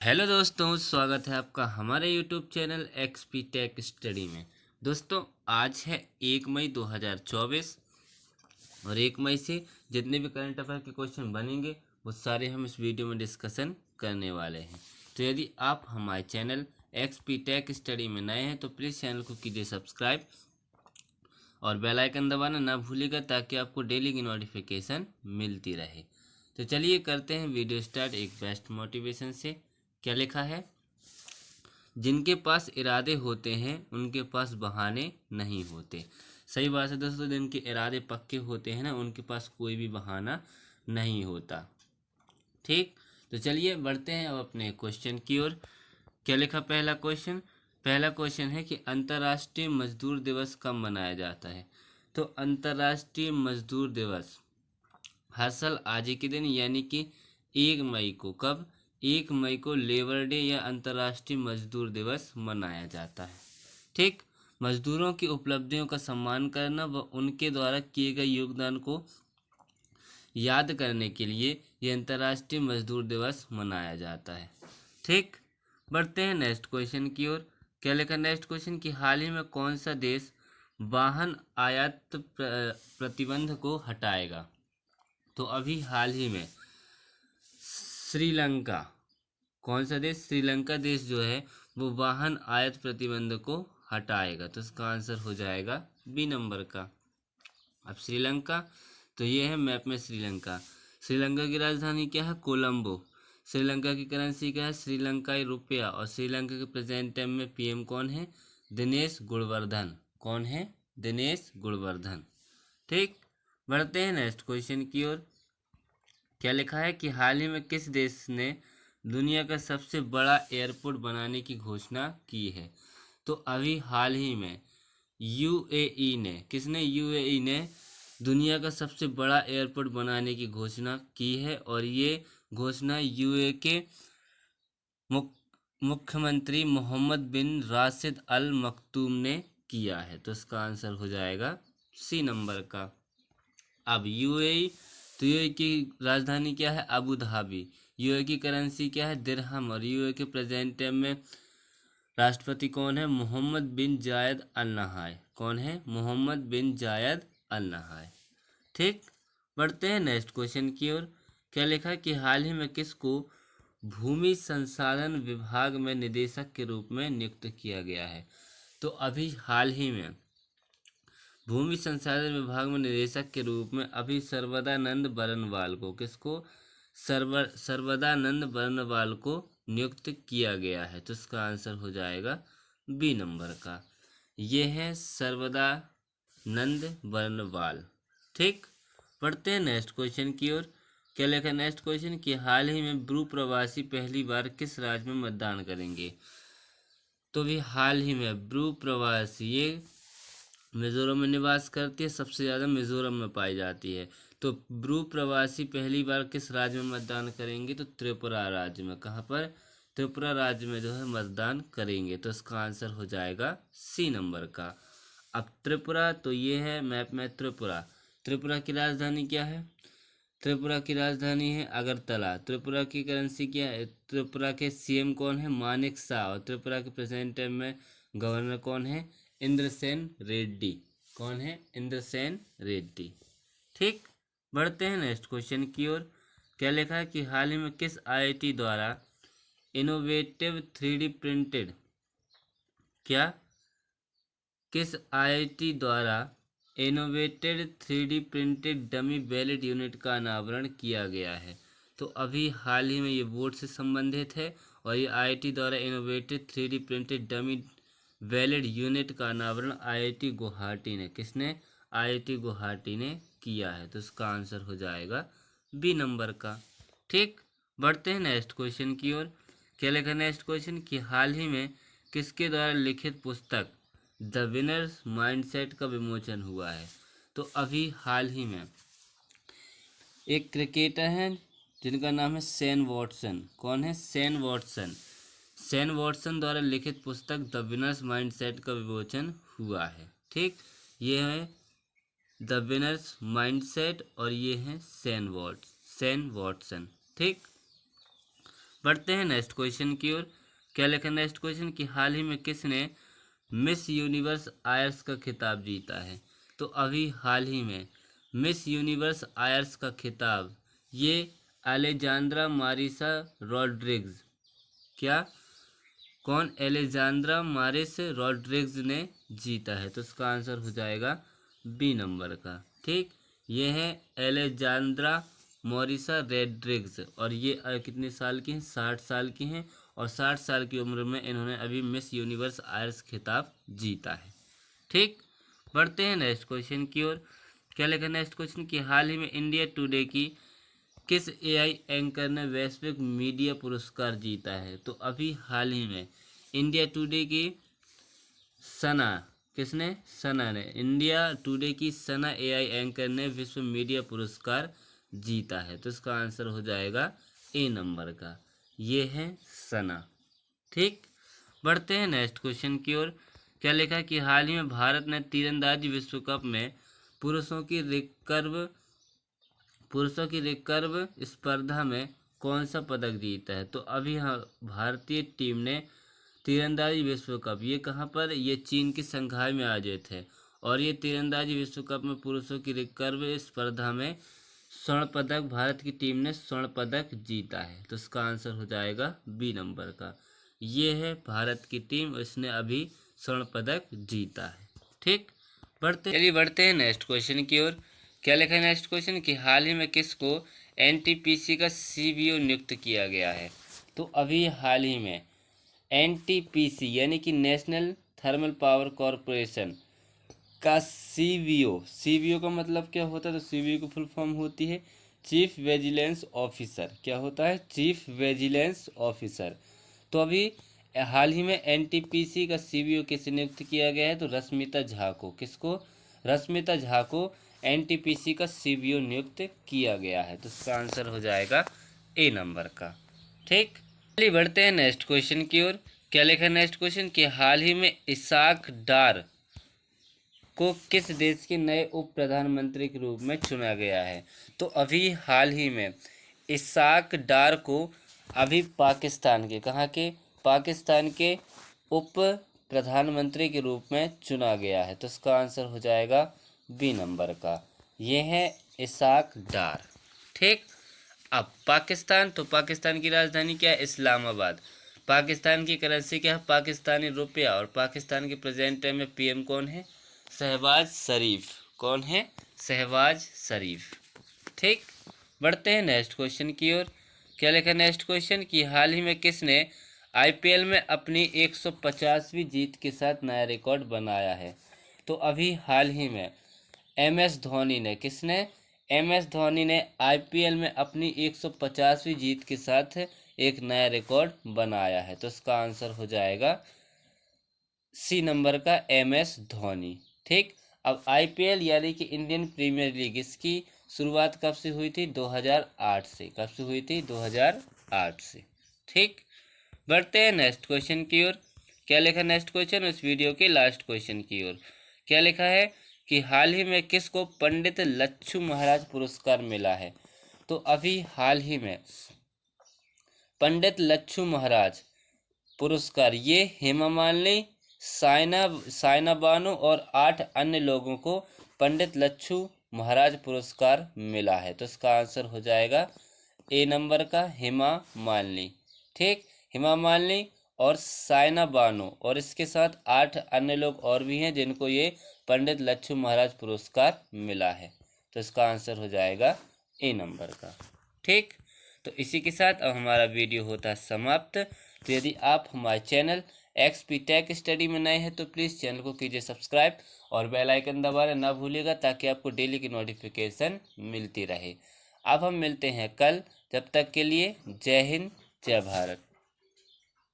Hello दोस्तों, स्वागत है आपका हमारे YouTube channel XP tech study में। दोस्तों, आज है 1 मई 2024 और 1 मई से जितने भी करंट अफेयर के क्वेश्चन बनेंगे वो सारे हम इस वीडियो में डिस्कशन करने वाले हैं। तो यदि आप हमारे चैनल एक्सपी टेक स्टडी में नए हैं तो प्लीज़ चैनल को कीजिए सब्सक्राइब और बेल आइकन दबाना ना भूलिएगा ताकि आपको डेली की नोटिफिकेशन मिलती रहे। तो चलिए करते हैं वीडियो स्टार्ट एक बेस्ट मोटिवेशन से। क्या लिखा है? जिनके पास इरादे होते हैं उनके पास बहाने नहीं होते। सही बात है दोस्तों, जिनके इरादे पक्के होते हैं ना उनके पास कोई भी बहाना नहीं होता। ठीक, तो चलिए बढ़ते हैं अब अपने क्वेश्चन की ओर। क्या लिखा पहला क्वेश्चन है कि अंतर्राष्ट्रीय मजदूर दिवस कब मनाया जाता है। तो अंतर्राष्ट्रीय मजदूर दिवस हर साल आज ही के दिन यानी कि 1 मई को, कब? 1 मई को लेबर डे या अंतर्राष्ट्रीय मजदूर दिवस मनाया जाता है। ठीक, मजदूरों की उपलब्धियों का सम्मान करना व उनके द्वारा किए गए योगदान को याद करने के लिए ये अंतर्राष्ट्रीय मजदूर दिवस मनाया जाता है। ठीक, बढ़ते हैं नेक्स्ट क्वेश्चन की ओर। क्या लिखा नेक्स्ट क्वेश्चन कि हाल ही में कौन सा देश वाहन आयात प्रतिबंध को हटाएगा। तो अभी हाल ही में श्रीलंका, कौन सा देश? श्रीलंका देश जो है वो वाहन आयात प्रतिबंध को हटाएगा। तो इसका आंसर हो जाएगा बी नंबर का। अब श्रीलंका, तो ये है मैप में श्रीलंका। श्रीलंका की राजधानी क्या है? कोलंबो। श्रीलंका की करेंसी क्या है? श्रीलंकाई रुपया। और श्रीलंका के प्रेजेंट टाइम में पीएम कौन है? दिनेश गुणवर्धन। कौन है? दिनेश गुणवर्धन। ठीक, बढ़ते हैं नेक्स्ट क्वेश्चन की ओर। क्या लिखा है कि हाल ही में किस देश ने दुनिया का सबसे बड़ा एयरपोर्ट बनाने की घोषणा की है। तो अभी हाल ही में यूएई ने, किसने? यूएई ने दुनिया का सबसे बड़ा एयरपोर्ट बनाने की घोषणा की है और ये घोषणा यूएई के मुख्यमंत्री मोहम्मद बिन राशिद अल मक्तूम ने किया है। तो इसका आंसर हो जाएगा सी नंबर का। अब यूएई, तो यूएई की राजधानी क्या है? Abu Dhabi. यूएई की करेंसी क्या है? दिरहम। और यूएई के प्रेजेंट टाइम में राष्ट्रपति कौन है? मोहम्मद बिन जायद अल नहाय। कौन है? मोहम्मद बिन जायद अल नहाय। ठीक, बढ़ते हैं नेक्स्ट क्वेश्चन की ओर। क्या लिखा कि हाल ही में किसको भूमि संसाधन विभाग में निदेशक के रूप में नियुक्त किया गया है। तो अभी हाल ही में भूमि संसाधन विभाग में निदेशक के रूप में अभी सर्वदानंद बरनवाल को, किसको? सर्वदानंद बरनवाल को नियुक्त किया गया है। तो इसका आंसर हो जाएगा बी नंबर का। ये है सर्वदानंद बरनवाल। ठीक, पढ़ते हैं नेक्स्ट क्वेश्चन की ओर। क्या लिखा नेक्स्ट क्वेश्चन कि हाल ही में ब्रू प्रवासी पहली बार किस राज्य में मतदान करेंगे। तो भी हाल ही में ब्रू प्रवासी ये मिजोरम में निवास करती है, सबसे ज़्यादा मिजोरम में पाई जाती है। तो ब्रू प्रवासी पहली बार किस राज्य में मतदान करेंगे? तो त्रिपुरा राज्य में। कहाँ पर? त्रिपुरा राज्य में जो है मतदान करेंगे। तो इसका आंसर हो जाएगा सी नंबर का। अब त्रिपुरा, तो ये है मैप में त्रिपुरा। त्रिपुरा की राजधानी क्या है? त्रिपुरा की राजधानी है अगरतला। त्रिपुरा की करेंसी क्या है? त्रिपुरा के सीएम कौन है? मानिक शाह। और त्रिपुरा के प्रेजेंट टाइम में गवर्नर कौन है? इंद्रसेन रेड्डी। कौन है? इंद्रसेन रेड्डी। ठीक, बढ़ते हैं नेक्स्ट क्वेश्चन की ओर। क्या लिखा है कि हाल ही में किस आईआईटी द्वारा इनोवेटिव 3D प्रिंटेड, क्या? किस आईआईटी द्वारा innovated 3D printed dummy ballot unit का अनावरण किया गया है। तो अभी हाल ही में ये बोर्ड से संबंधित है और ये आईआईटी द्वारा innovated 3D printed dummy ballot unit का अनावरण आईआईटी गुवाहाटी ने, किसने? आईआईटी गुवाहाटी ने किया है। तो इसका आंसर हो जाएगा बी नंबर का। ठीक, बढ़ते हैं नेक्स्ट क्वेश्चन की ओर। क्या लिखा नेक्स्ट क्वेश्चन कि हाल ही में किसके द्वारा लिखित पुस्तक द विनर्स माइंडसेट का विमोचन हुआ है। तो अभी हाल ही में एक क्रिकेटर हैं जिनका नाम है शेन वॉटसन। कौन है? Shane Watson. शेन वॉटसन द्वारा लिखित पुस्तक द विनर्स माइंडसेट का विमोचन हुआ है। ठीक, ये है द विनर्स माइंडसेट और ये है शेन वॉटसन। ठीक, बढ़ते हैं नेक्स्ट क्वेश्चन की ओर। क्या लिखा नेक्स्ट क्वेश्चन कि हाल ही में किसने मिस यूनिवर्स आयर्स का खिताब जीता है? तो अभी हाल ही में मिस यूनिवर्स आयर्स का खिताब ये अलेजांद्रा मारिसा रॉड्रिग्स, क्या, कौन, एलेजांद्रा मारिस रॉड्रिग्स ने जीता है? तो इसका आंसर हो जाएगा बी नंबर का। ठीक, ये है एलेजांद्रा मॉरिसा रेड्रिग्स और ये कितने साल की हैं? 60 साल की हैं और 60 साल की उम्र में इन्होंने अभी मिस यूनिवर्स आयर्स खिताब जीता है। ठीक, बढ़ते हैं नेक्स्ट क्वेश्चन की ओर। क्या लिखा नेक्स्ट क्वेश्चन कि हाल ही में इंडिया टुडे की किस एआई एंकर ने वैश्विक मीडिया पुरस्कार जीता है? तो अभी हाल ही में इंडिया टुडे की सना, किसने? सना ने, इंडिया टुडे की सना एआई एंकर ने विश्व मीडिया पुरस्कार जीता है। तो इसका आंसर हो जाएगा ए नंबर का, ये है सना। ठीक, बढ़ते हैं नेक्स्ट क्वेश्चन की ओर। क्या लिखा कि हाल ही में भारत ने तीरंदाजी विश्व कप में पुरुषों की रिकर्व स्पर्धा में कौन सा पदक जीता है? तो अभी भारतीय टीम ने तीरंदाजी विश्व कप, ये कहाँ पर, ये चीन की शंघाई में आयोजित है और ये तीरंदाजी विश्व कप में पुरुषों की रिकर्व स्पर्धा में स्वर्ण पदक, भारत की टीम ने स्वर्ण पदक जीता है। तो इसका आंसर हो जाएगा बी नंबर का, ये है भारत की टीम, इसने अभी स्वर्ण पदक जीता है। ठीक, बढ़ते हैं नेक्स्ट क्वेश्चन की ओर। क्या लिखा है नेक्स्ट क्वेश्चन कि हाल ही में किसको एनटीपीसी का सीबीओ नियुक्त किया गया है? तो अभी हाल ही में एनटीपीसी यानी कि नेशनल थर्मल पावर कॉरपोरेशन का सीबीओ का मतलब क्या होता है? तो सीबीओ की फुल फॉर्म होती है चीफ विजिलेंस ऑफिसर। क्या होता है? Chief vigilance officer. तो अभी हाल ही में एनटीपीसी का सीबीओ किसे नियुक्त किया गया है? तो रश्मिता झा को। किसको? रश्मिता झा को एनटीपीसी का सीबीओ नियुक्त किया गया है। तो इसका आंसर हो जाएगा ए नंबर का। ठीक, चलिए बढ़ते हैं नेक्स्ट क्वेश्चन की ओर। क्या लिखा है नेक्स्ट क्वेश्चन कि हाल ही में इसाक डार को किस देश के नए उप प्रधानमंत्री के रूप में चुना गया है? तो अभी हाल ही में इसाक डार को अभी पाकिस्तान के, कहाँ के? पाकिस्तान के उप प्रधानमंत्री के रूप में चुना गया है। तो इसका आंसर हो जाएगा बी नंबर का, ये है इसाक डार। ठीक, अब पाकिस्तान, तो पाकिस्तान की राजधानी क्या है? इस्लामाबाद। पाकिस्तान की करेंसी क्या है? पाकिस्तानी रुपया। और पाकिस्तान के प्रेजेंट टाइम में पीएम कौन है? शहबाज शरीफ। कौन है? शहबाज शरीफ। ठीक, बढ़ते हैं नेक्स्ट क्वेश्चन की ओर। क्या लिखा नेक्स्ट क्वेश्चन कि हाल ही में किसने आईपीएल में अपनी 150वीं जीत के साथ नया रिकॉर्ड बनाया है? तो अभी हाल ही में एमएस धोनी ने, किसने? एमएस धोनी ने आईपीएल में अपनी 150वीं जीत के साथ एक नया रिकॉर्ड बनाया है। तो इसका आंसर हो जाएगा सी नंबर का, एमएस धोनी। ठीक, अब आईपीएल यानी कि इंडियन प्रीमियर लीग, इसकी शुरुआत कब से हुई थी? 2008 से। कब से हुई थी? 2008 से। ठीक, बढ़ते हैं नेक्स्ट क्वेश्चन की ओर। क्या लिखा नेक्स्ट क्वेश्चन इस वीडियो के लास्ट क्वेश्चन की ओर। क्या लिखा है कि हाल ही में किसको पंडित लच्छू महाराज पुरस्कार मिला है? तो अभी हाल ही में पंडित लच्छू महाराज पुरस्कार ये हेमा मालिनी, साइना बानो और 8 अन्य लोगों को पंडित लच्छू महाराज पुरस्कार मिला है। तो इसका आंसर हो जाएगा ए नंबर का, हेमा मालिनी। ठीक, हेमा मालिनी और साइना बानो और इसके साथ 8 अन्य लोग और भी हैं जिनको ये पंडित लच्छू महाराज पुरस्कार मिला है। तो इसका आंसर हो जाएगा ए नंबर का। ठीक, तो इसी के साथ अब हमारा वीडियो होता है समाप्त। तो यदि आप हमारे चैनल एक्सपी टेक स्टडी में नए हैं तो प्लीज़ चैनल को कीजिए सब्सक्राइब और बेल आइकन दबाना ना भूलिएगा ताकि आपको डेली की नोटिफिकेशन मिलती रहे। अब हम मिलते हैं कल, जब तक के लिए जय हिंद जय भारत।